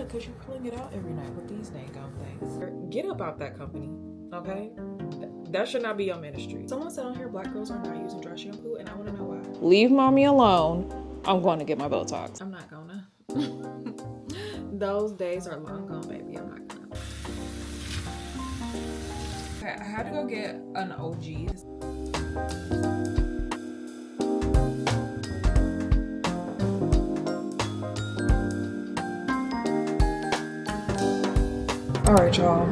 because you're pulling it out every night with these dang gum things. Get up out that company, okay? That should not be your ministry. Someone said on here black girls are not using dry shampoo, and I want to know why. Leave mommy alone. I'm going to get my botox. I'm not gonna. Those days are long gone, baby. I'm not gonna. Okay, I had to go get an OG. Alright, y'all.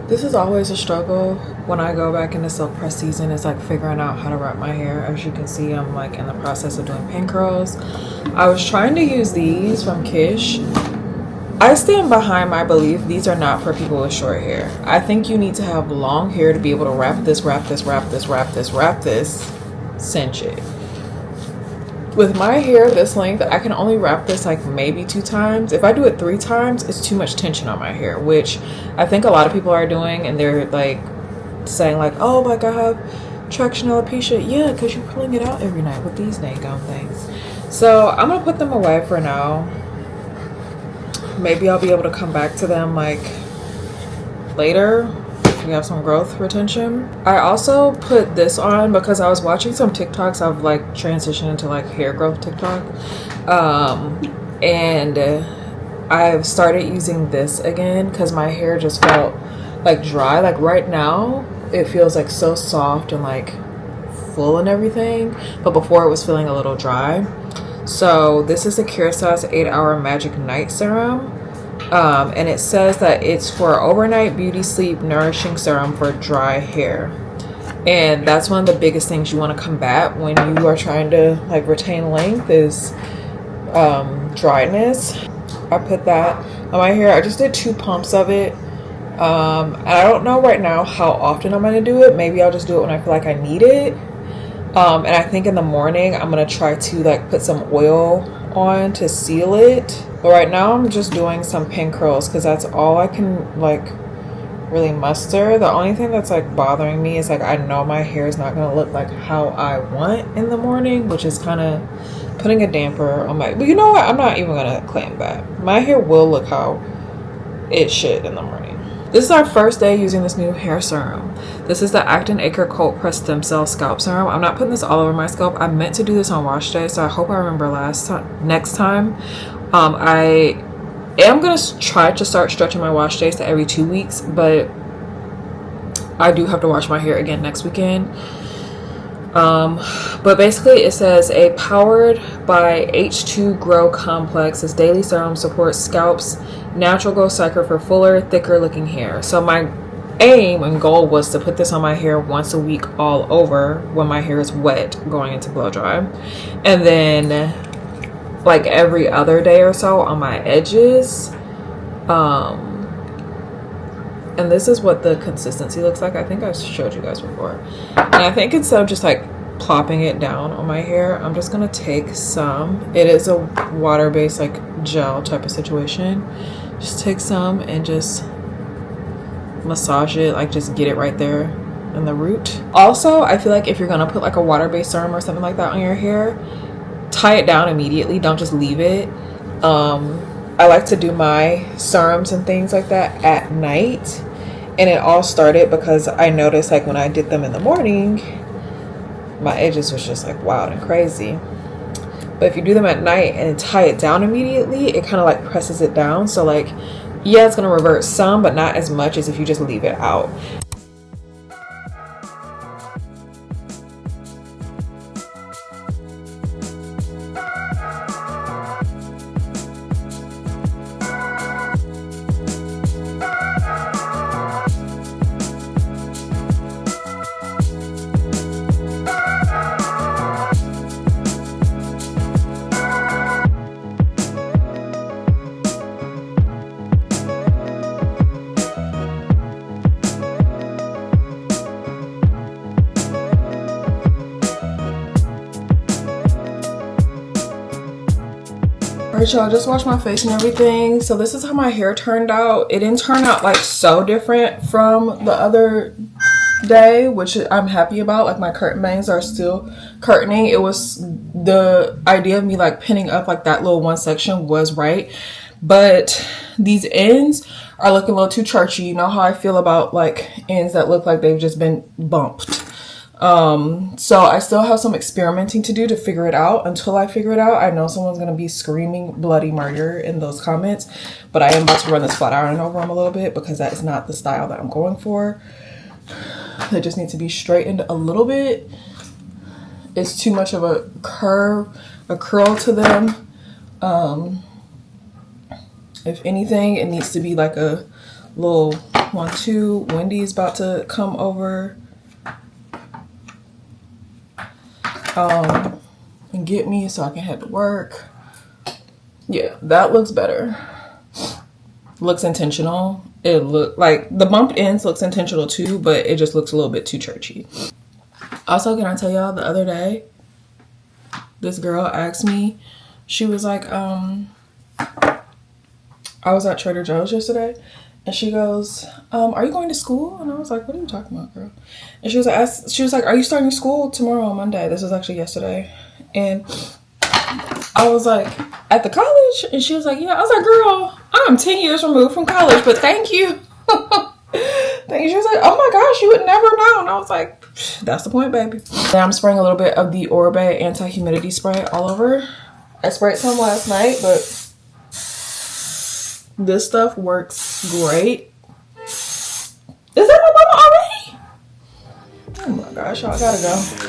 This is always a struggle when I go back into silk press season. It's like figuring out how to wrap my hair. As you can see, I'm like in the process of doing pin curls. I was trying to use these from Kish. I stand behind my belief these are not for people with short hair. I think you need to have long hair to be able to wrap this, cinch it. With my hair this length, I can only wrap this like maybe 2 times. If I do it 3 times, it's too much tension on my hair, which I think a lot of people are doing, and they're like saying like, oh, like I have traction alopecia. Yeah, because you're pulling it out every night with these dang gum things. So I'm gonna put them away for now. Maybe I'll be able to come back to them like later. We have some growth retention. I also put this on because I was watching some TikToks. I've like transitioned into like hair growth TikTok, and I've started using this again because my hair just felt like dry. Like right now it feels like so soft and like full and everything, but before it was feeling a little dry. So this is the Kérastase 8-Hour Magic Night Serum. And it says that it's for overnight beauty sleep nourishing serum for dry hair, and that's one of the biggest things you want to combat when you are trying to like retain length is dryness. I put that on my hair. I just did 2 pumps of it. And I don't know right now how often I'm going to do it. Maybe I'll just do it when I feel like I need it. And I think in the morning I'm going to try to like put some oil on to seal it. But right now I'm just doing some pin curls because that's all I can like really muster. The only thing that's like bothering me is like I know my hair is not going to look like how I want in the morning, which is kind of putting a damper on my, but you know what, I'm not even going to claim that. My hair will look how it should in the morning. This is our first day using this new hair serum. This is the Acton Acre Cold Pressed Stem Cell Scalp Serum. I'm not putting this all over my scalp. I meant to do this on wash day, so I hope I remember next time. I am going to try to start stretching my wash days to every 2 weeks, but I do have to wash my hair again next weekend. But basically it says a powered by H2 Grow Complex. This daily serum supports scalp's natural growth cycle for fuller, thicker looking hair. So my aim and goal was to put this on my hair once a week all over when my hair is wet going into blow dry, and then like every other day or so on my edges. And this is what the consistency looks like. I think I showed you guys before. And I think instead of just like plopping it down on my hair, I'm just gonna take some. It is a water-based like gel type of situation. Just take some and just massage it, like just get it right there in the root. Also, I feel like if you're gonna put like a water-based serum or something like that on your hair, tie it down immediately. Don't just leave it. I like to do my serums and things like that at night, and it all started because I noticed like when I did them in the morning, my edges was just like wild and crazy. But if you do them at night and tie it down immediately, it kind of like presses it down. So like, yeah, it's gonna revert some, but not as much as if you just leave it out. Alright, y'all, just washed my face and everything. So this is how my hair turned out. It didn't turn out like so different from the other day, which I'm happy about. Like my curtain bangs are still curtaining. It was the idea of me like pinning up like that little one section was right. but these ends are looking a little too churchy. You know how I feel about like ends that look like they've just been bumped. So I still have some experimenting to do to figure it out. Until I figure it out, I know someone's going to be screaming bloody murder in those comments, but I am about to run this flat iron over them a little bit because that is not the style that I'm going for. They just need to be straightened a little bit. It's too much of a curl to them. If anything, it needs to be like a little 1-2. Wendy's about to come over and get me so I can head to work. Yeah, that looks better. Looks intentional. It look like the bumped ends looks intentional too, but it just looks a little bit too churchy. Also, can I tell y'all, the other day, this girl asked me, she was like, I was at Trader Joe's yesterday, and she goes, are you going to school? And I was like, what are you talking about, girl? And she was like, are you starting school tomorrow on Monday? This was actually yesterday. And I was like, at the college? And she was like, yeah. I was like, girl, I'm 10 years removed from college, but thank you. Thank you. She was like, oh my gosh, you would never know. And I was like, that's the point, baby. Now I'm spraying a little bit of the Oribe anti-humidity spray all over. I sprayed some last night, but this stuff works great. Is that my mama already? Oh my gosh, y'all, I gotta go.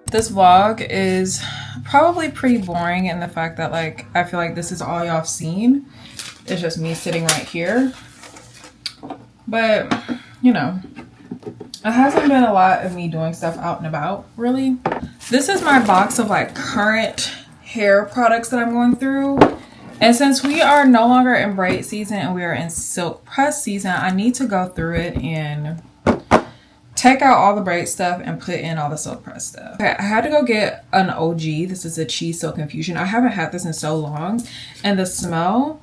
This vlog is probably pretty boring in the fact that like I feel like this is all y'all have seen. It's just me sitting right here. But you know, it hasn't been a lot of me doing stuff out and about really. This is my box of like current hair products that I'm going through. And since we are no longer in braid season and we are in silk press season, I need to go through it and take out all the braid stuff and put in all the silk press stuff. Okay, I had to go get an OG. This is a cheese silk infusion. I haven't had this in so long, and the smell,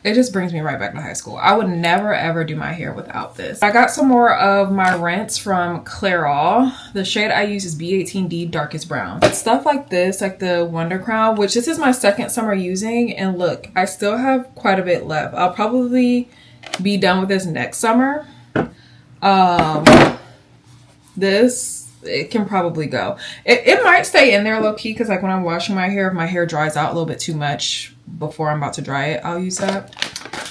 it just brings me right back to high school. I would never ever do my hair without this. I got some more of my rinse from Clairol. The shade I use is B18D Darkest Brown. It's stuff like this, like the Wonder Crown, which this is my second summer using, and look, I still have quite a bit left. I'll probably be done with this next summer. This it can probably go. It might stay in there low-key, because like when I'm washing my hair, if my hair dries out a little bit too much before I'm about to dry it, I'll use that.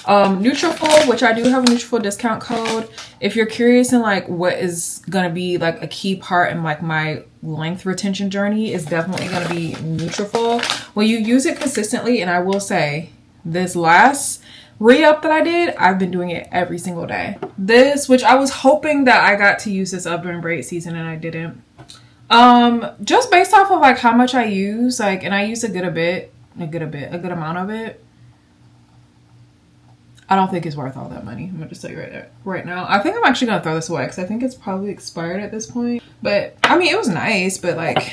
Nutrafol, which I do have a Nutrafol discount code. If you're curious in like what is gonna be like a key part in like my length retention journey, is definitely gonna be Nutrafol. When you use it consistently, and I will say this last re-up that I did, I've been doing it every single day. This, which I was hoping that I got to use this up during braid season, and I didn't. Just based off of like how much I use, like, and I use a good amount of it. I don't think it's worth all that money. I'm gonna just tell you right now. I think I'm actually gonna throw this away, because I think it's probably expired at this point. But I mean, it was nice, but like,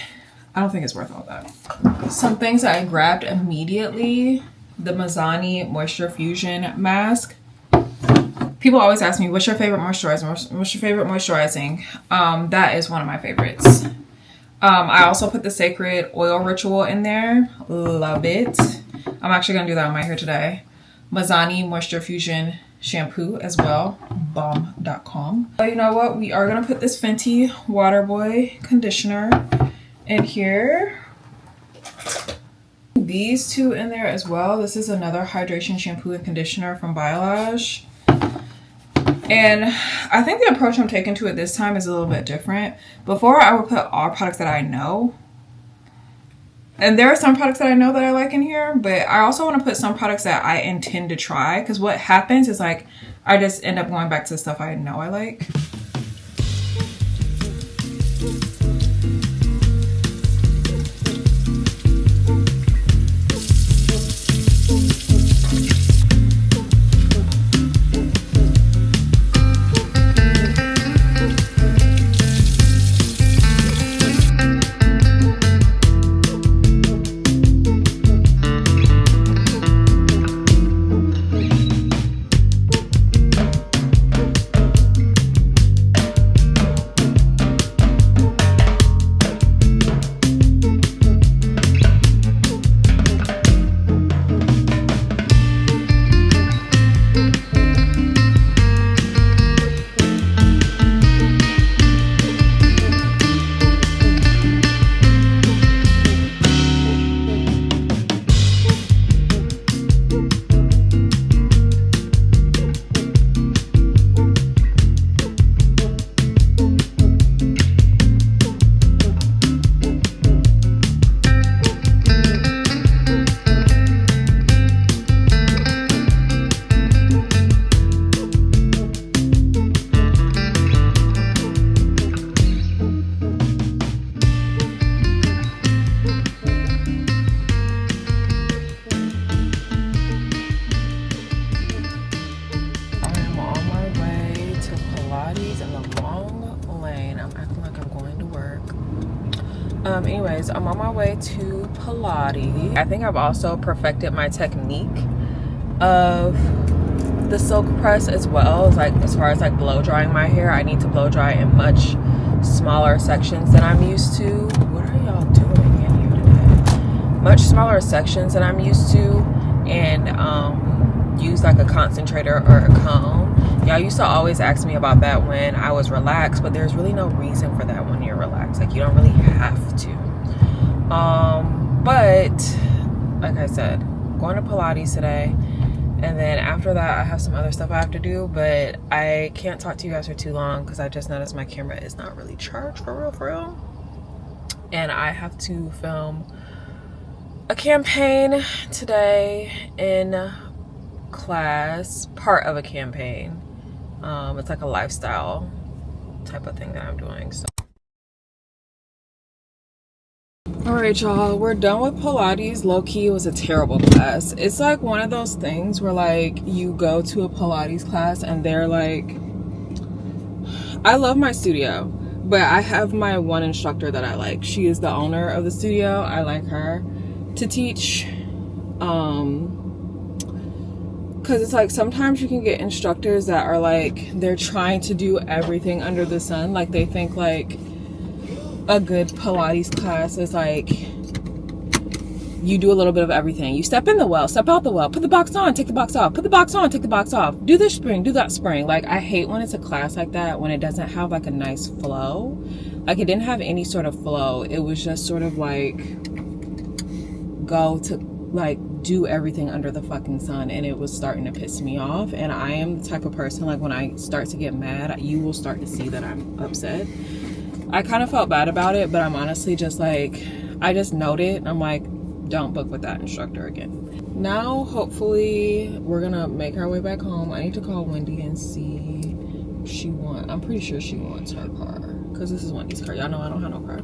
I don't think it's worth all that. Some things that I grabbed immediately: the Mizani Moisture Fusion Mask. People always ask me, what's your favorite moisturizer? What's your favorite moisturizing? That is one of my favorites. I also put the Sacred Oil Ritual in there. Love it. I'm actually gonna do that on my hair today. Mizani Moisture Fusion Shampoo as well. Bomb.com. You know what? We are gonna put this Fenty Waterboy conditioner in here. These two in there as well. This is another hydration shampoo and conditioner from Biolage. And I think the approach I'm taking to it this time is a little bit different. Before, I would put all products that I know. And there are some products that I know that I like in here, but I also want to put some products that I intend to try, because what happens is like I just end up going back to the stuff I know I like. Anyways, I'm on my way to Pilates. I think I've also perfected my technique of the silk press as well. Like as far as like blow drying my hair, I need to blow dry in much smaller sections than I'm used to. What are y'all doing in here today? Much smaller sections than I'm used to, and use like a concentrator or a comb. Y'all used to always ask me about that when I was relaxed, but there's really no reason for that when you're relaxed. Like you don't really have to. But like I said, going to Pilates today, and then after that I have some other stuff I have to do, but I can't talk to you guys for too long because I just noticed my camera is not really charged for real, and I have to film a campaign today in class, part of a campaign. It's like a lifestyle type of thing that I'm doing. So all right, y'all, we're done with Pilates. Low-key, it was a terrible class. It's like one of those things where like you go to a Pilates class and they're like, I love my studio, but I have my one instructor that I like. She is the owner of the studio. I like her to teach. Because it's like sometimes you can get instructors that are like, they're trying to do everything under the sun. Like they think like a good Pilates class is like you do a little bit of everything. You step in the well, step out the well, put the box on, take the box off, put the box on, take the box off, do this spring, do that spring. Like I hate when it's a class like that, when it doesn't have like a nice flow. Like, it didn't have any sort of flow. It was just sort of like, go to, like, do everything under the fucking sun, and it was starting to piss me off. And I am the type of person, like, when I start to get mad, you will start to see that I'm upset. I kind of felt bad about it, but I'm honestly just like, I just noted, and I'm like, don't book with that instructor again. Now, hopefully, we're gonna make our way back home. I need to call Wendy and see if she wants, I'm pretty sure she wants her car, because this is Wendy's car. Y'all know I don't have no car.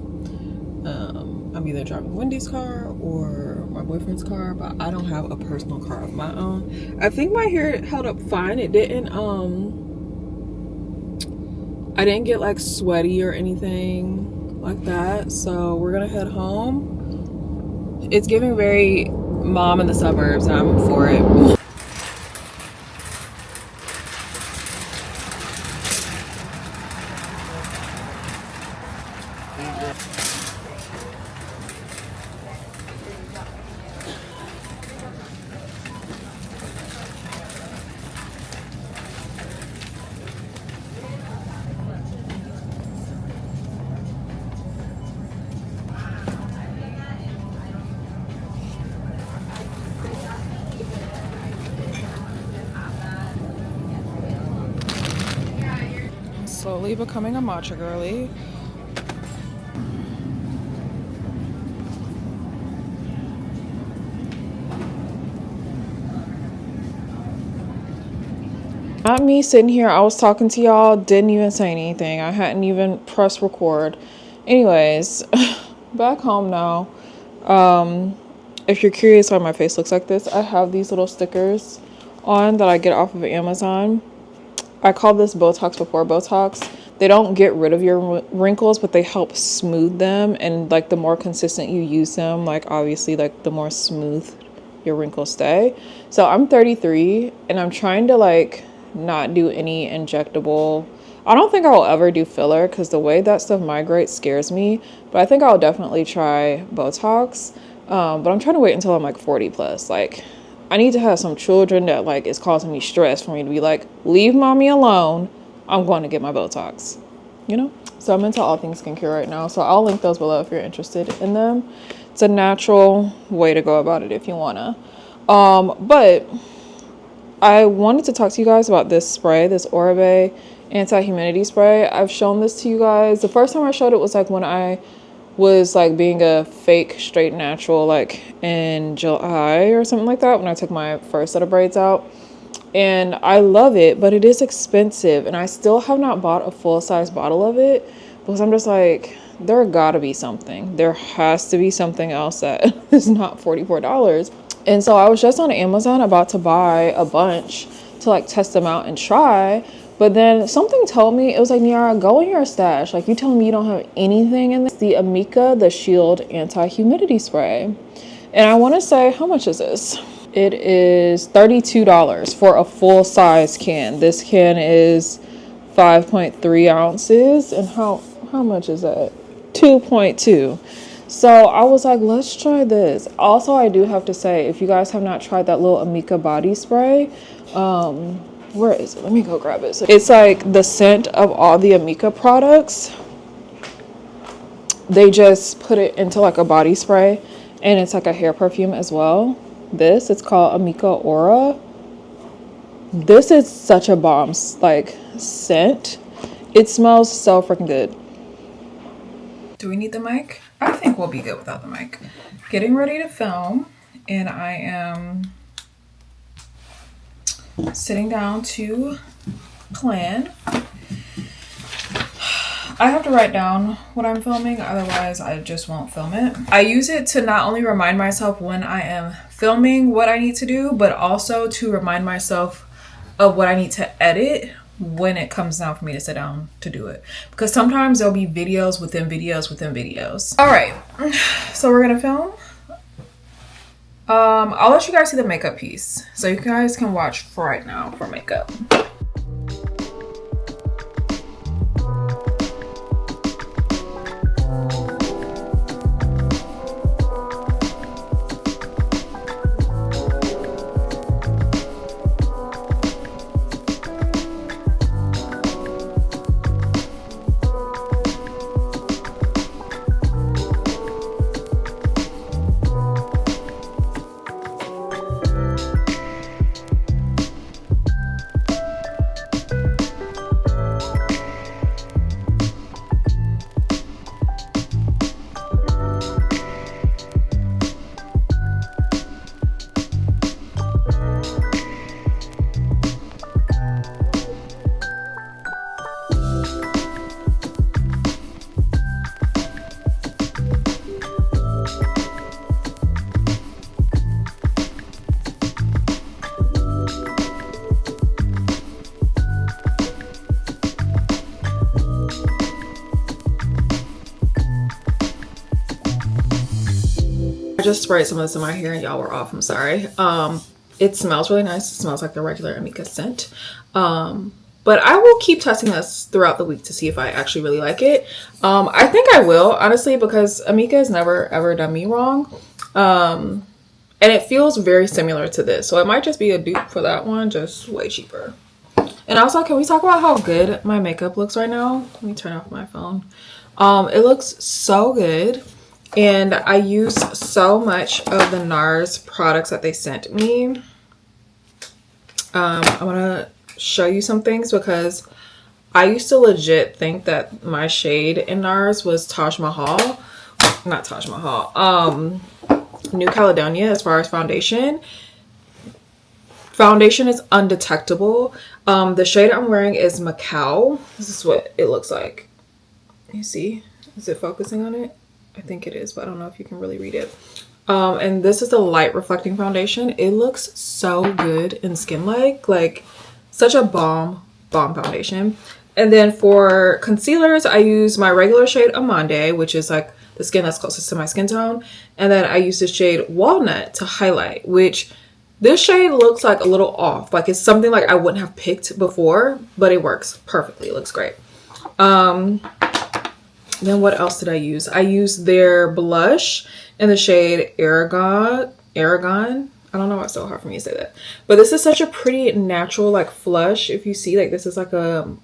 I'm either driving Wendy's car or my boyfriend's car, but I don't have a personal car of my own. I think my hair held up fine. It didn't, I didn't get like sweaty or anything like that. So we're gonna head home. It's giving very mom in the suburbs, and I'm for it. Slowly becoming a matcha girly. Not me sitting here, I was talking to y'all, didn't even say anything. I hadn't even pressed record. Anyways, back home now. If you're curious why my face looks like this, I have these little stickers on that I get off of Amazon. I call this Botox before Botox. They don't get rid of your wrinkles, but they help smooth them. And like the more consistent you use them, like obviously like the more smooth your wrinkles stay. So I'm 33 and I'm trying to like not do any injectable. I don't think I will ever do filler because the way that stuff migrates scares me. But I think I'll definitely try Botox. But I'm trying to wait until I'm like 40 plus. Like, I need to have some children that like is causing me stress for me to be like, leave mommy alone. I'm going to get my Botox, you know? So I'm into all things skincare right now. So I'll link those below if you're interested in them. It's a natural way to go about it if you wanna. But I wanted to talk to you guys about this spray, this Oribe anti-humidity spray. I've shown this to you guys. The first time I showed it was like when I was like being a fake straight natural like in July or something like that, when I took my first set of braids out. And I love it, but it is expensive, and I still have not bought a full-size bottle of it because I'm just like, there gotta be something. There has to be something else that is not $44. And so I was just on Amazon about to buy a bunch to like test them out and try. But then something told me, it was like, Niara, go in your stash. Like, you telling me you don't have anything in this? The Amika, the Shield Anti-Humidity Spray. And I want to say, how much is this? It is $32 for a full-size can. This can is 5.3 ounces. And how much is that? 2.2. So I was like, let's try this. Also, I do have to say, if you guys have not tried that little Amika body spray, where is it? Let me go grab it. So it's like the scent of all the Amika products. They just put it into like a body spray, and it's like a hair perfume as well. It's called Amika Aura. This is such a bomb like scent. It smells so freaking good. Do we need the mic? I think we'll be good without the mic. Getting ready to film, and I am sitting down to plan. I have to write down what I'm filming, otherwise I just won't film it. I use it to not only remind myself when I am filming what I need to do, but also to remind myself of what I need to edit when it comes down for me to sit down to do it. Because sometimes there'll be videos within videos within videos. All right, so we're gonna film. I'll let you guys see the makeup piece so you guys can watch right now for makeup. just sprayed some of this in my hair and y'all were off. I'm sorry. It smells really nice. It smells like the regular Amika scent. But I will keep testing this throughout the week to see if I actually really like it. I think I will, honestly, because Amika has never ever done me wrong. And it feels very similar to this. So it might just be a dupe for that one, just way cheaper. And also, can we talk about how good my makeup looks right now? Let me turn off my phone. It looks so good. And I use so much of the NARS products that they sent me. I want to show you some things because I used to legit think that my shade in NARS was Taj Mahal. Not Taj Mahal. New Caledonia as far as foundation. Foundation is undetectable. The shade I'm wearing is Macau. This is what it looks like. You see? Is it focusing on it? I think it is, but I don't know if you can really read it. And this is the light reflecting foundation. It looks so good in skin like such a bomb foundation. And then for concealers, I use my regular shade Amande, which is like the skin that's closest to my skin tone. And then I use the shade Walnut to highlight, which this shade looks like a little off. Like it's something like I wouldn't have picked before, but it works perfectly. It looks great. Then what else did I use? I used their blush in the shade Aragon. I don't know why it's so hard for me to say that. But this is such a pretty natural like flush. If you see, like this is like a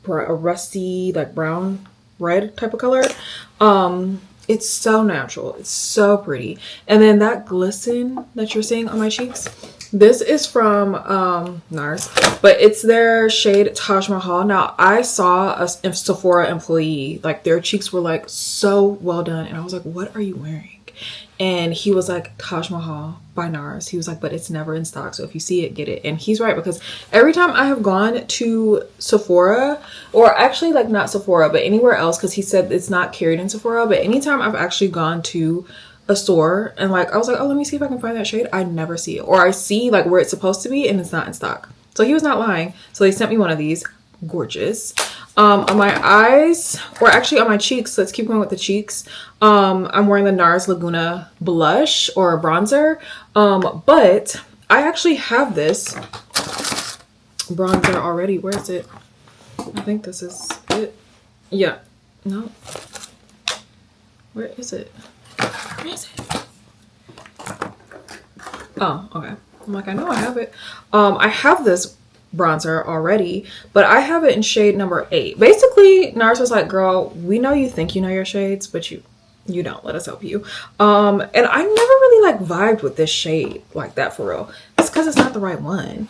rusty like brown red type of color. It's so natural. It's so pretty. And then that glisten that you're seeing on my cheeks, this is from NARS, but it's their shade Taj Mahal. Now I saw a Sephora employee, like their cheeks were like so well done, and I was like, what are you wearing? And he was like, Taj Mahal by NARS. He was like, but it's never in stock, so if you see it, get it. And he's right, because every time I have gone to Sephora, or actually like not Sephora but anywhere else, because he said it's not carried in Sephora, but anytime I've actually gone to a store and like I was like, oh, let me see if I can find that shade, I never see it, or I see like where it's supposed to be and it's not in stock. So he was not lying. So they sent me one of these. Gorgeous. On my eyes, or actually on my cheeks, let's keep going with the cheeks. I'm wearing the NARS Laguna blush or bronzer, but I actually have this bronzer already. Where is it? I think this is it. Yeah. No. Where is it? Where is it? Oh, okay. I'm like, I know I have it. I have this bronzer already, but I have it in shade number 8. Basically, NARS was like, girl, we know you think you know your shades, but you don't. Let us help you. And I never really like vibed with this shade like that for real. It's because it's not the right one.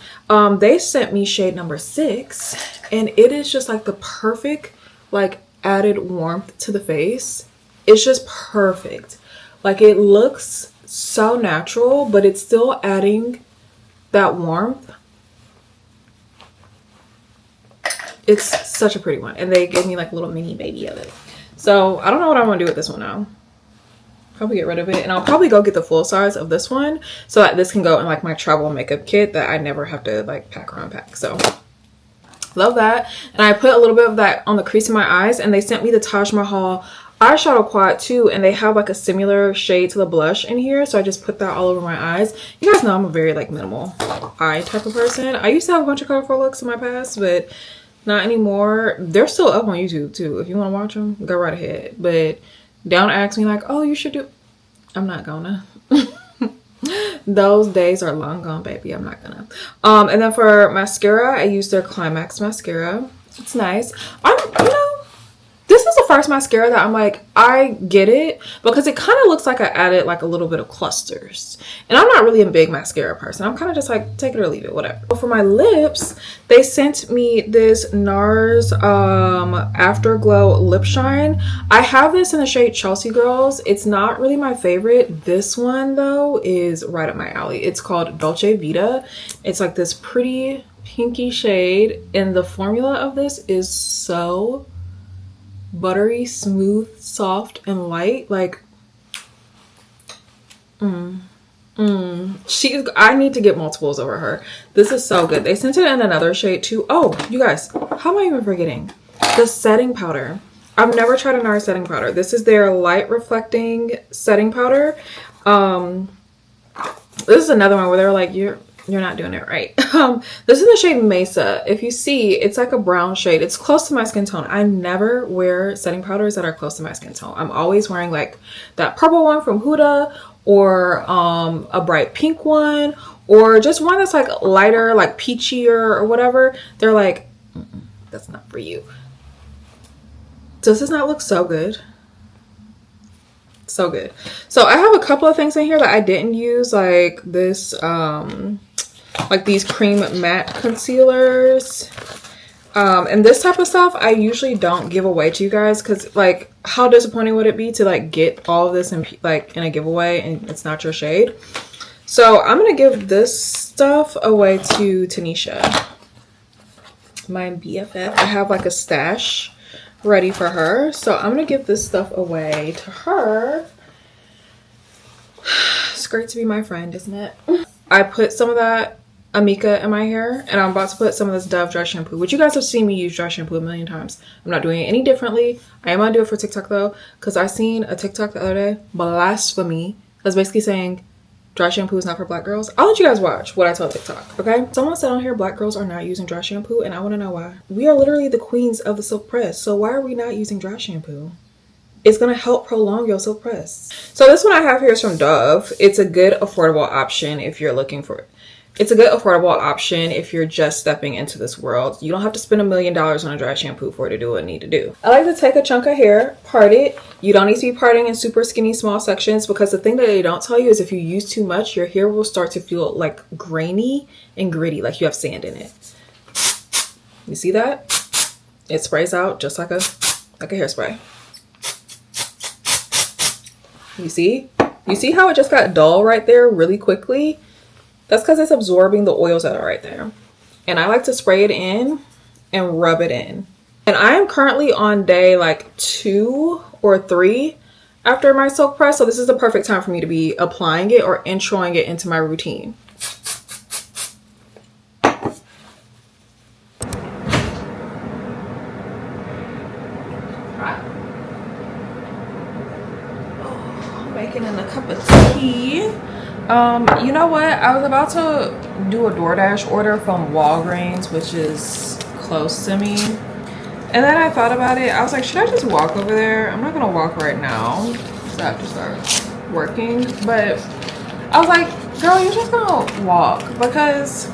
They sent me shade number 6, and it is just like the perfect like added warmth to the face. It's just perfect. Like it looks so natural, but it's still adding that warmth. It's such a pretty one, and they gave me like a little mini baby of it. So I don't know what I'm gonna do with this one now. Probably get rid of it, and I'll probably go get the full size of this one so that this can go in like my travel makeup kit that I never have to like pack or unpack. So love that. And I put a little bit of that on the crease of my eyes, and they sent me the Taj Mahal eyeshadow quad too, and they have like a similar shade to the blush in here, so I just put that all over my eyes. You guys know I'm a very like minimal eye type of person. I used to have a bunch of colorful looks in my past, but not anymore. They're still up on YouTube too. If you want to watch them, go right ahead. But don't ask me like, oh, you should do. I'm not gonna. Those days are long gone, baby. I'm not gonna. And then for mascara, I use their Climax mascara. It's nice. This is the first mascara that I'm like, I get it, because it kind of looks like I added like a little bit of clusters, and I'm not really a big mascara person. I'm kind of just like, take it or leave it, whatever. But for my lips, they sent me this NARS Afterglow Lip Shine. I have this in the shade Chelsea Girls. It's not really my favorite. This one though is right up my alley. It's called Dolce Vita. It's like this pretty pinky shade, and the formula of this is so buttery, smooth, soft, and light. Like I need to get multiples over her. This is so good. They sent it in another shade too. Oh, you guys, how am I even forgetting the setting powder? I've never tried a NARS setting powder. This is their light reflecting setting powder. This is another one where they're like, you're not doing it right. This is the shade Mesa. If you see, it's like a brown shade. It's close to my skin tone. I never wear setting powders that are close to my skin tone. I'm always wearing like that purple one from Huda, or a bright pink one, or just one that's like lighter, like peachier or whatever. They're like, that's not for you. Does this not look so good? So good. So I have a couple of things in here that I didn't use, like this like these cream matte concealers, and this type of stuff I usually don't give away to you guys, because like how disappointing would it be to like get all of this in like in a giveaway and it's not your shade. So I'm gonna give this stuff away to Tanisha, my BFF. I have like a stash ready for her, so I'm gonna give this stuff away to her. It's great to be my friend, isn't it? I put some of that Amika in my hair, and I'm about to put some of this Dove dry shampoo, which you guys have seen me use dry shampoo a million times. I'm not doing it any differently. I am gonna do it for TikTok though, because I seen a TikTok the other day, blasphemy, that's basically saying dry shampoo is not for black girls. I'll let you guys watch what I tell TikTok, okay? Someone said on here black girls are not using dry shampoo, and I want to know why. We are literally the queens of the silk press, so why are we not using dry shampoo? It's gonna help prolong your silk press. So this one I have here is from Dove. It's a good affordable option if you're looking for it. It's a good affordable option if you're just stepping into this world. You don't have to spend $1 million on a dry shampoo for it to do what it need to do. I like to take a chunk of hair, part it. You don't need to be parting in super skinny small sections, because the thing that they don't tell you is if you use too much, your hair will start to feel like grainy and gritty, like you have sand in it. You see that? It sprays out just like a hairspray. You see? You see how it just got dull right there really quickly? That's because it's absorbing the oils that are right there. And I like to spray it in and rub it in. And I am currently on day like 2 or 3 after my silk press. So this is the perfect time for me to be applying it or introing it into my routine. Making in a cup of tea. You know what? I was about to do a DoorDash order from Walgreens, which is close to me. And then I thought about it. I was like, should I just walk over there? I'm not gonna walk right now, so I have to start working. But I was like, girl, you're just gonna walk, because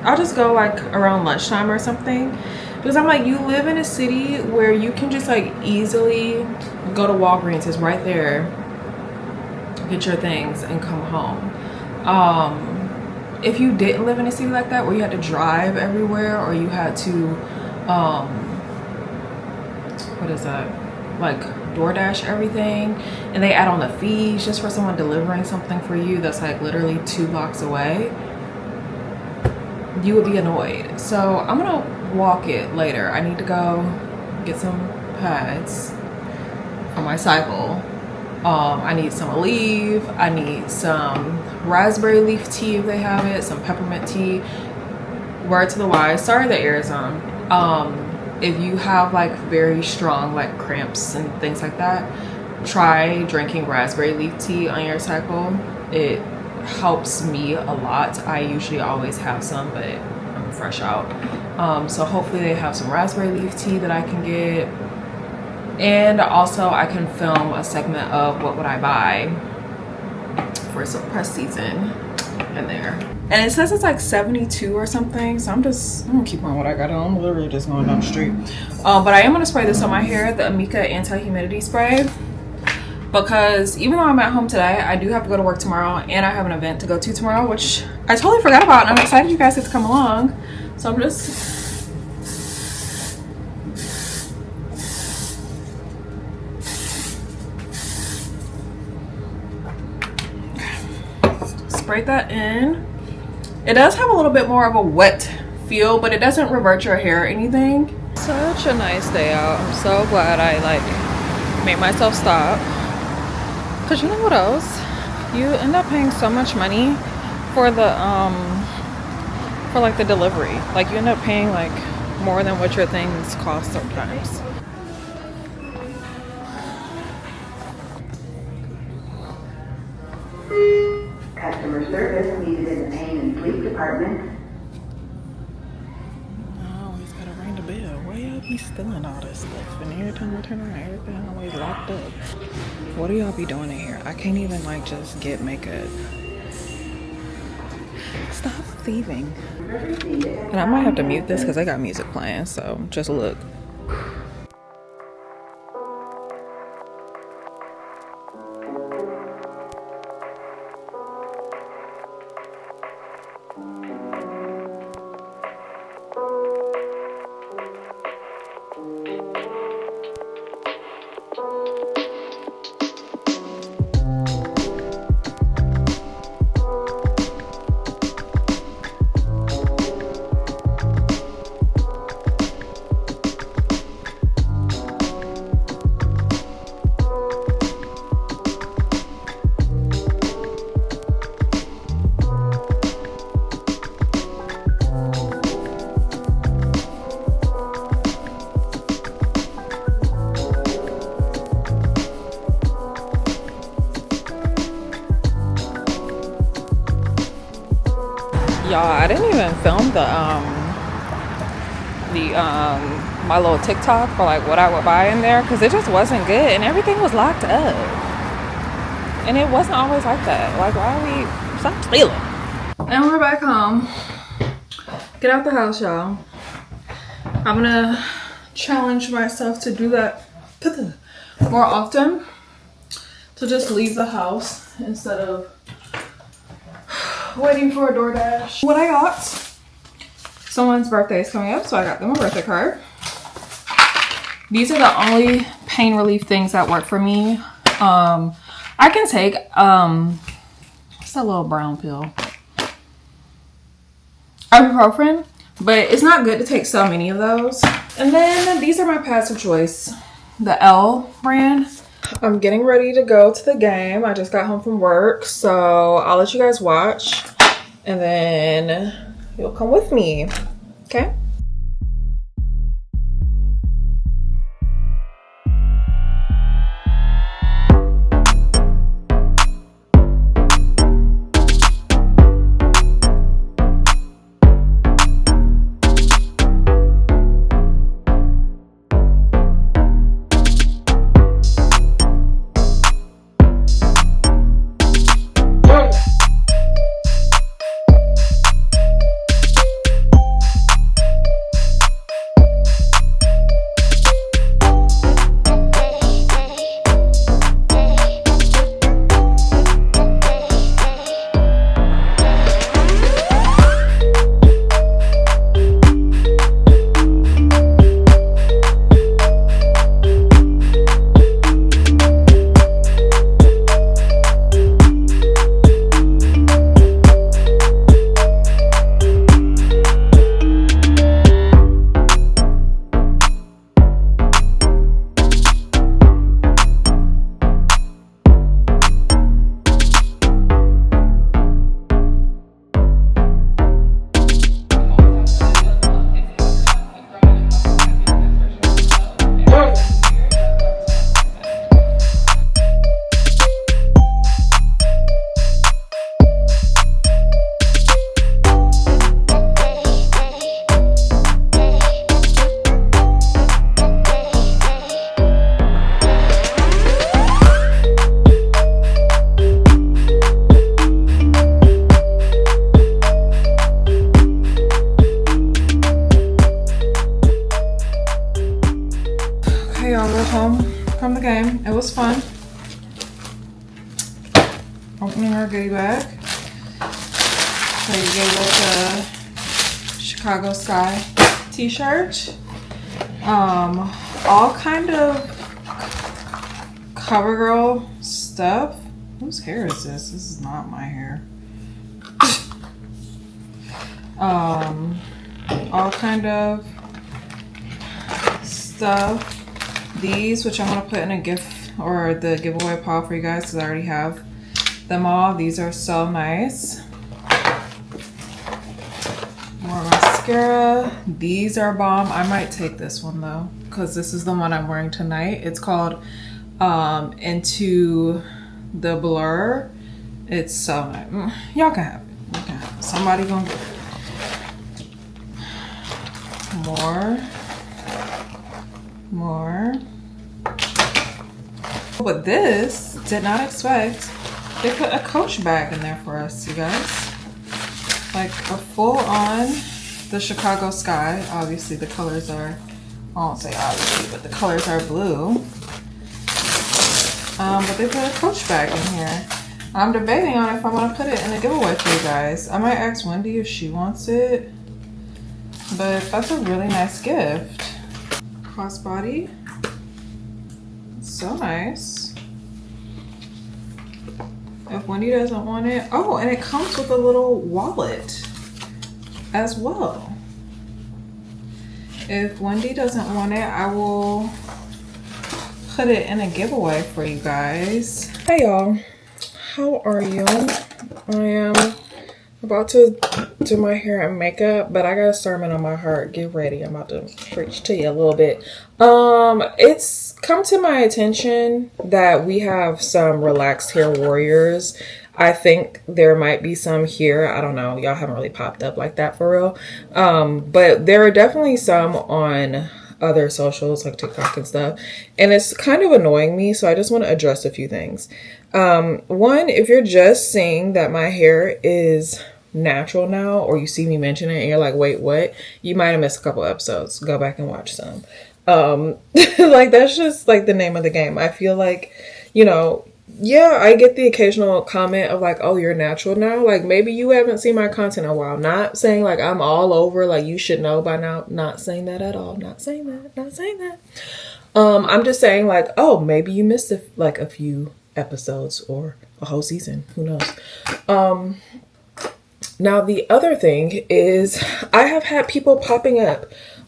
I'll just go like around lunchtime or something. Because I'm like, you live in a city where you can just like easily go to Walgreens. It's right there. Get your things and come home. If you didn't live in a city like that where you had to drive everywhere, or you had to what is that, like DoorDash everything, and they add on the fees just for someone delivering something for you that's like literally 2 blocks away, you would be annoyed. So I'm gonna walk it later. I need to go get some pads for my cycle. I need some Aleve. I need some raspberry leaf tea if they have it, some peppermint tea. Word to the wise, sorry the air is on. If you have like very strong like cramps and things like that, try drinking raspberry leaf tea on your cycle. It helps me a lot. I usually always have some, but I'm fresh out. So hopefully they have some raspberry leaf tea that I can get. And also I can film a segment of what would I buy for silk press season in there. And it says it's like 72 or something, so I'm gonna keep on what I got on. I'm literally just going down the street. But I am gonna spray this on my hair, the Amika anti-humidity spray, because even though I'm at home today, I do have to go to work tomorrow, and I have an event to go to tomorrow, which I totally forgot about, and I'm excited you guys get to come along. So I'm just spray that in. It does have a little bit more of a wet feel, but it doesn't revert your hair or anything. Such a nice day out. I'm so glad I like made myself stop, because you know what else, you end up paying so much money for the for like the delivery. Like you end up paying like more than what your things cost sometimes. customer service needed in the pain and sleep department. I always gotta ring the bell. Why y'all be stealing all this stuff? And every time I turn around, everything always locked up. What do y'all be doing in here? I can't even like just get makeup. Stop thieving. And I might have to mute this because I got music playing, so just look. Y'all, I didn't even film my little TikTok for like what I would buy in there because it just wasn't good and everything was locked up. And it wasn't always like that. Like, why are we stop stealing? And we're back home. Get out the house, y'all. I'm gonna challenge myself to do that more often. To just leave the house instead of waiting for a DoorDash. What I got, someone's birthday is coming up, so I got them a birthday card. These are the only pain relief things that work for me. I can take, what's that little brown pill? Ibuprofen, but it's not good to take so many of those. And then these are my pads of choice, the L brand. I'm getting ready to go to the game. I just got home from work, so I'll let you guys watch and then you'll come with me, okay? From the game. It was fun. Opening our goodie bag. So you gave us a Chicago Sky t-shirt. All kind of CoverGirl stuff. Whose hair is this? This is not my hair. All kind of stuff. These, which I'm gonna put in a gift or the giveaway pile for you guys because I already have them all. These are so nice. More mascara. These are bomb. I might take this one though because this is the one I'm wearing tonight. It's called Into the Blur. It's so nice. Y'all can have it. You can have it. Somebody gonna get it. More. But this, did not expect, they put a Coach bag in there for us, you guys. Like a full on, the Chicago sky. Obviously the colors are, I won't say obviously, but the colors are blue. But they put a Coach bag in here. I'm debating on if I want to put it in a giveaway for you guys. I might ask Wendy if she wants it, but that's a really nice gift. Crossbody, so nice. If Wendy doesn't want it, oh, and it comes with a little wallet as well. If Wendy doesn't want it, I will put it in a giveaway for you guys. Hey y'all, how are you? I am about to do my hair and makeup, but I got a sermon on my heart. Get ready, I'm about to preach to you a little bit. It's come to my attention that we have some relaxed hair warriors. I think there might be some here. I don't know. Y'all haven't really popped up like that for real. But there are definitely some on other socials like TikTok and stuff. And it's kind of annoying me. So I just want to address a few things. One, if you're just seeing that my hair is natural now, or you see me mention it and you're like, wait, what? You might have missed a couple episodes. Go back and watch some. Like that's just like the name of the game. I feel like, you know, yeah, I get the occasional comment of like, oh, you're natural now. Like maybe you haven't seen my content in a while. Not saying like I'm all over, like you should know by now. Not saying that at all. Not saying that. I'm just saying like, oh, maybe you missed a few episodes or a whole season. Who knows? Now the other thing is I have had people popping up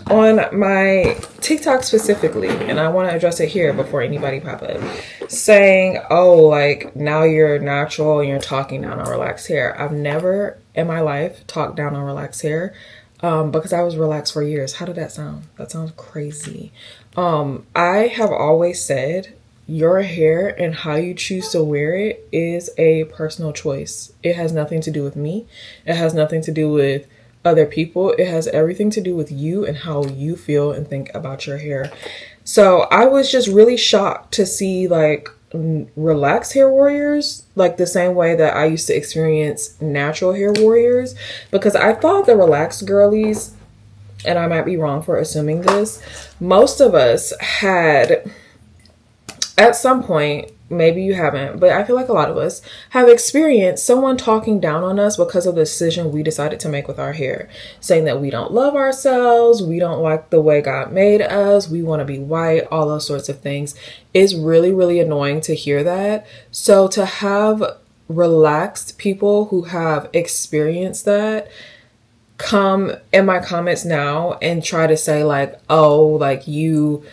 on my TikTok specifically, and I want to address it here before anybody pop up, saying, oh, like now you're natural and you're talking down on relaxed hair. I've never in my life talked down on relaxed hair because I was relaxed for years. How did that sound? That sounds crazy. I have always said your hair and how you choose to wear it is a personal choice. It has nothing to do with me. It has nothing to do with other people. It has everything to do with you and how you feel and think about your hair. So I was just really shocked to see like relaxed hair warriors, like the same way that I used to experience natural hair warriors, because I thought the relaxed girlies, and I might be wrong for assuming this, most of us had at some point, maybe you haven't, but I feel like a lot of us have experienced someone talking down on us because of the decision we decided to make with our hair, saying that we don't love ourselves, we don't like the way God made us, we want to be white, all those sorts of things. It's really, really annoying to hear that. So to have relaxed people who have experienced that come in my comments now and try to say like, oh, like you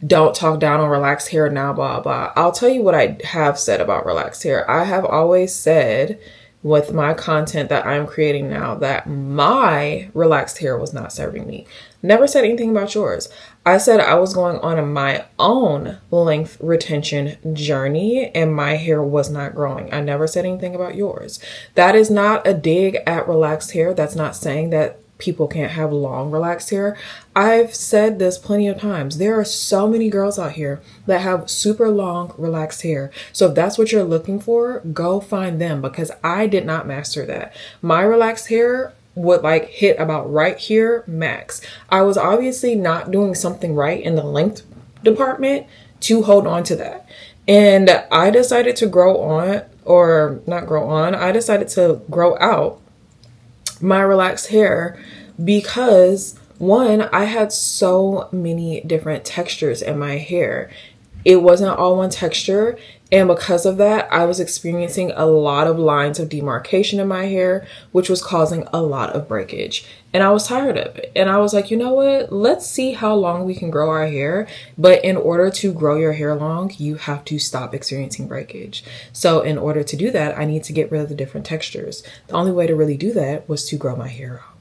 don't talk down on relaxed hair now, blah, blah. I'll tell you what I have said about relaxed hair. I have always said with my content that I'm creating now that my relaxed hair was not serving me. Never said anything about yours. I said I was going on my own length retention journey and my hair was not growing. I never said anything about yours. That is not a dig at relaxed hair. That's not saying that people can't have long relaxed hair. I've said this plenty of times. There are so many girls out here that have super long relaxed hair. So if that's what you're looking for, go find them, because I did not master that. My relaxed hair would like hit about right here max. I was obviously not doing something right in the length department to hold on to that. And I decided to I decided to grow out my relaxed hair because one, I had so many different textures in my hair. It wasn't all one texture. And because of that, I was experiencing a lot of lines of demarcation in my hair, which was causing a lot of breakage. And I was tired of it. And I was like, you know what? Let's see how long we can grow our hair. But in order to grow your hair long, you have to stop experiencing breakage. So in order to do that, I need to get rid of the different textures. The only way to really do that was to grow my hair out.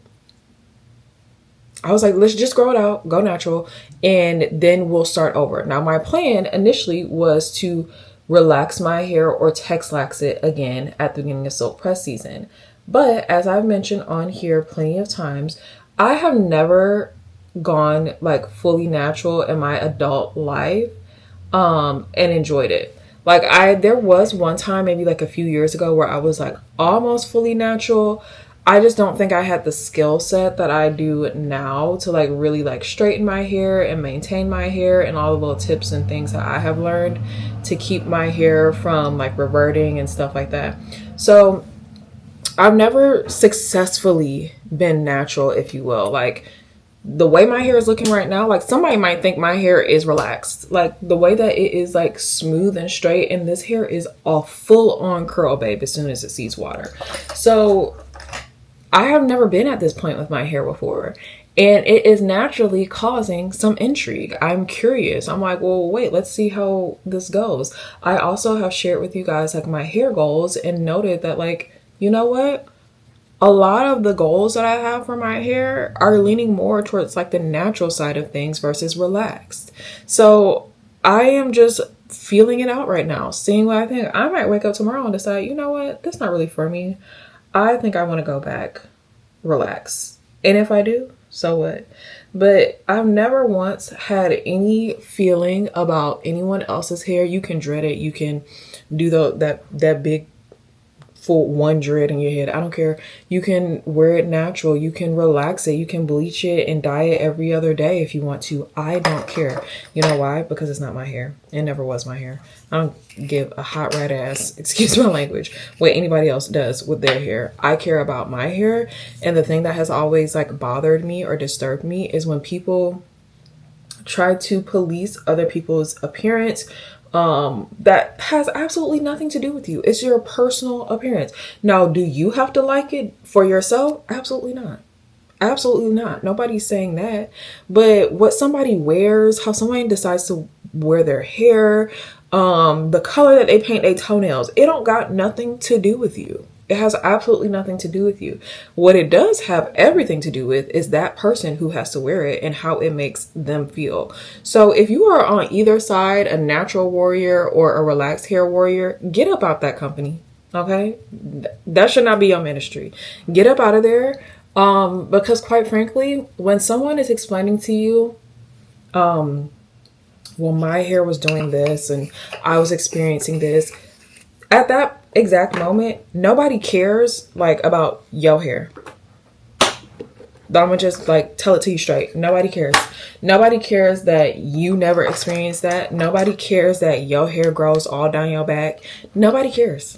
I was like, let's just grow it out, go natural, and then we'll start over. Now, my plan initially was to relax my hair or texlax it again at the beginning of silk press season. But as I've mentioned on here plenty of times, I have never gone like fully natural in my adult life and enjoyed it. Like there was one time maybe like a few years ago where I was like almost fully natural. I just don't think I had the skill set that I do now to like really like straighten my hair and maintain my hair and all the little tips and things that I have learned to keep my hair from like reverting and stuff like that. So I've never successfully been natural, if you will. Like the way my hair is looking right now, like somebody might think my hair is relaxed. Like the way that it is like smooth and straight, and this hair is a full on curl, babe, as soon as it sees water. So I have never been at this point with my hair before, and it is naturally causing some intrigue. I'm curious. I'm like, well, wait, let's see how this goes. I also have shared with you guys like my hair goals and noted that like, you know what? A lot of the goals that I have for my hair are leaning more towards like the natural side of things versus relaxed. So I am just feeling it out right now, seeing what I think. I might wake up tomorrow and decide, you know what? That's not really for me. I think I want to go back, relax. And if I do, so what? But I've never once had any feeling about anyone else's hair. You can dread it. You can do that big full one dread in your head. I don't care. You can wear it natural. You can relax it. You can bleach it and dye it every other day if you want to. I don't care. You know why? Because it's not my hair. It never was my hair. I don't give a hot rat ass, excuse my language, what anybody else does with their hair. I care about my hair. And the thing that has always like bothered me or disturbed me is when people try to police other people's appearance. That has absolutely nothing to do with you. It's your personal appearance. Now, do you have to like it for yourself? Absolutely not. Absolutely not. Nobody's saying that. But what somebody wears, how somebody decides to wear their hair, the color that they paint their toenails, it don't got nothing to do with you. It has absolutely nothing to do with you. What it does have everything to do with is that person who has to wear it and how it makes them feel. So if you are on either side, a natural warrior or a relaxed hair warrior, get up out that company. Okay? That should not be your ministry. Get up out of there. Because quite frankly, when someone is explaining to you, well, my hair was doing this and I was experiencing this, at that exact moment, nobody cares like about your hair. I'm gonna just like tell it to you straight. Nobody cares. Nobody cares that you never experienced that. Nobody cares that your hair grows all down your back. Nobody cares.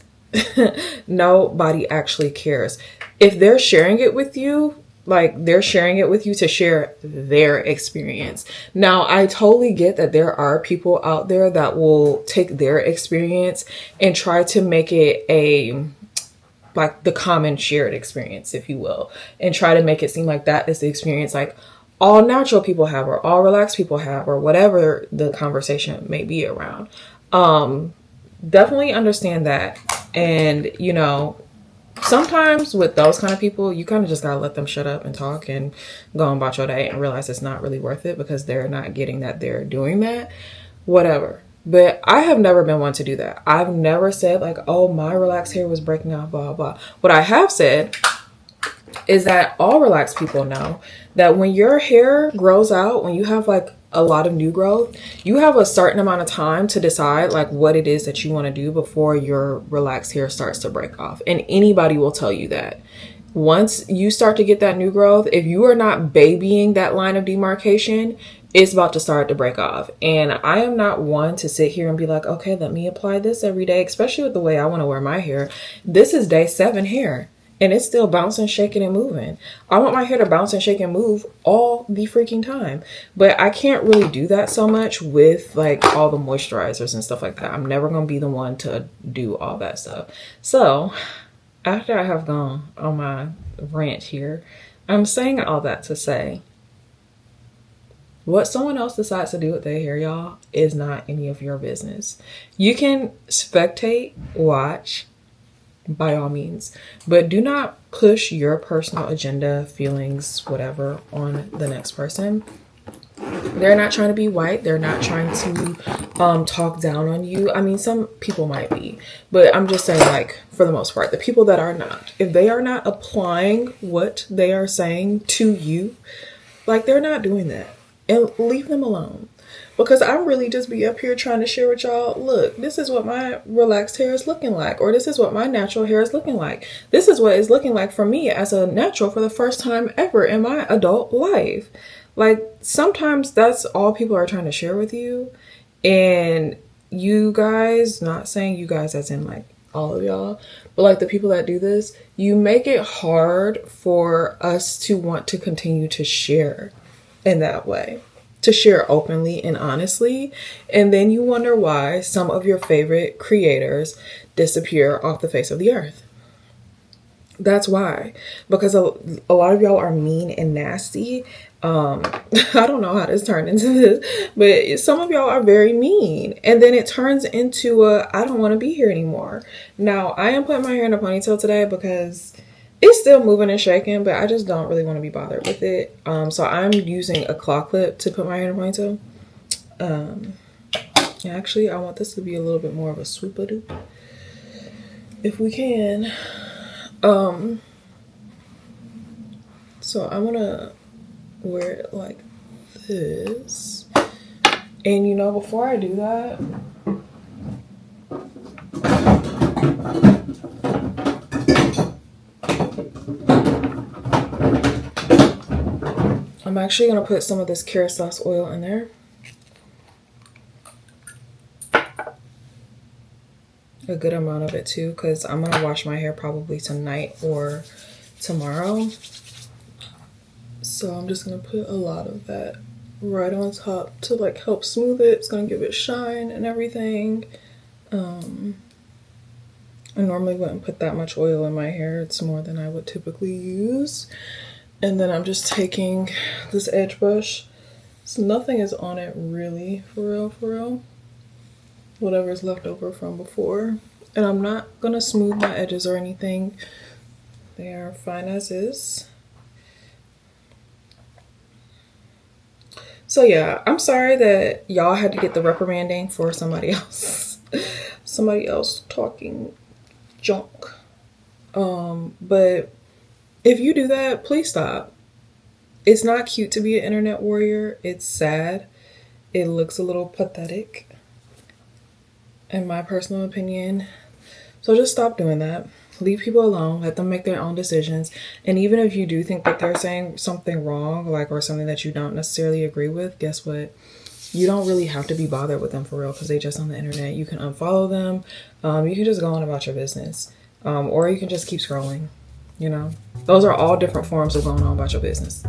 Nobody actually cares. If they're sharing it with you, like they're sharing it with you to share their experience. Now, I totally get that there are people out there that will take their experience and try to make it like the common shared experience, if you will, and try to make it seem like that is the experience like all natural people have or all relaxed people have or whatever the conversation may be around. Definitely understand that. And, you know, sometimes with those kind of people, you kind of just gotta let them shut up and talk and go on about your day and realize it's not really worth it because they're not getting that they're doing that, whatever. But I have never been one to do that. I've never said like, oh, my relaxed hair was breaking out, blah, blah. What I have said is that all relaxed people know that when your hair grows out, when you have like a lot of new growth, you have a certain amount of time to decide like what it is that you want to do before your relaxed hair starts to break off. And anybody will tell you that. Once you start to get that new growth, if you are not babying that line of demarcation, it's about to start to break off. And I am not one to sit here and be like, okay, let me apply this every day, especially with the way I want to wear my hair. This is day 7 hair. And it's still bouncing, shaking, and moving. I want my hair to bounce and shake and move all the freaking time. But I can't really do that so much with like all the moisturizers and stuff like that. I'm never going to be the one to do all that stuff. So after I have gone on my rant here, I'm saying all that to say what someone else decides to do with their hair, y'all, is not any of your business. You can spectate, watch, by all means, but do not push your personal agenda, feelings, whatever on the next person. They're not trying to be white. They're not trying to talk down on you. I mean, some people might be, but I'm just saying, like, for the most part, the people that are not, if they are not applying what they are saying to you, like, they're not doing that. And leave them alone. Because I'm really just be up here trying to share with y'all, look, this is what my relaxed hair is looking like. Or this is what my natural hair is looking like. This is what it's looking like for me as a natural for the first time ever in my adult life. Like, sometimes that's all people are trying to share with you. And you guys, not saying you guys as in like all of y'all, but like the people that do this, you make it hard for us to want to continue to share in that way. To share openly and honestly, and then you wonder why some of your favorite creators disappear off the face of the earth. That's why, because a lot of y'all are mean and nasty. I don't know how this turned into this, but some of y'all are very mean, and then it turns into I don't want to be here anymore. Now, I am putting my hair in a ponytail today because it's still moving and shaking, but I just don't really want to be bothered with it. So I'm using a claw clip to put my hair in a ponytail. Actually, I want this to be a little bit more of a swoop-a-doop, if we can. So I'm gonna wear it like this. And you know, before I do that, I'm actually going to put some of this carrot sauce oil in there. A good amount of it too, because I'm going to wash my hair probably tonight or tomorrow. So I'm just going to put a lot of that right on top to like help smooth it. It's going to give it shine and everything. I normally wouldn't put that much oil in my hair. It's more than I would typically use. And then I'm just taking this edge brush. So nothing is on it really, for real, for real. Whatever's left over from before. And I'm not gonna smooth my edges or anything. They are fine as is. So yeah, I'm sorry that y'all had to get the reprimanding for somebody else. Somebody else talking junk. But if you do that, please stop. It's not cute to be an internet warrior. It's sad. It looks a little pathetic, in my personal opinion. So just stop doing that. Leave people alone. Let them make their own decisions. And even if you do think that they're saying something wrong, like, or something that you don't necessarily agree with, guess what? You don't really have to be bothered with them for real, because they just on the internet. You can unfollow them. You can just go on about your business. Or you can just keep scrolling. You know, those are all different forms of going on about your business.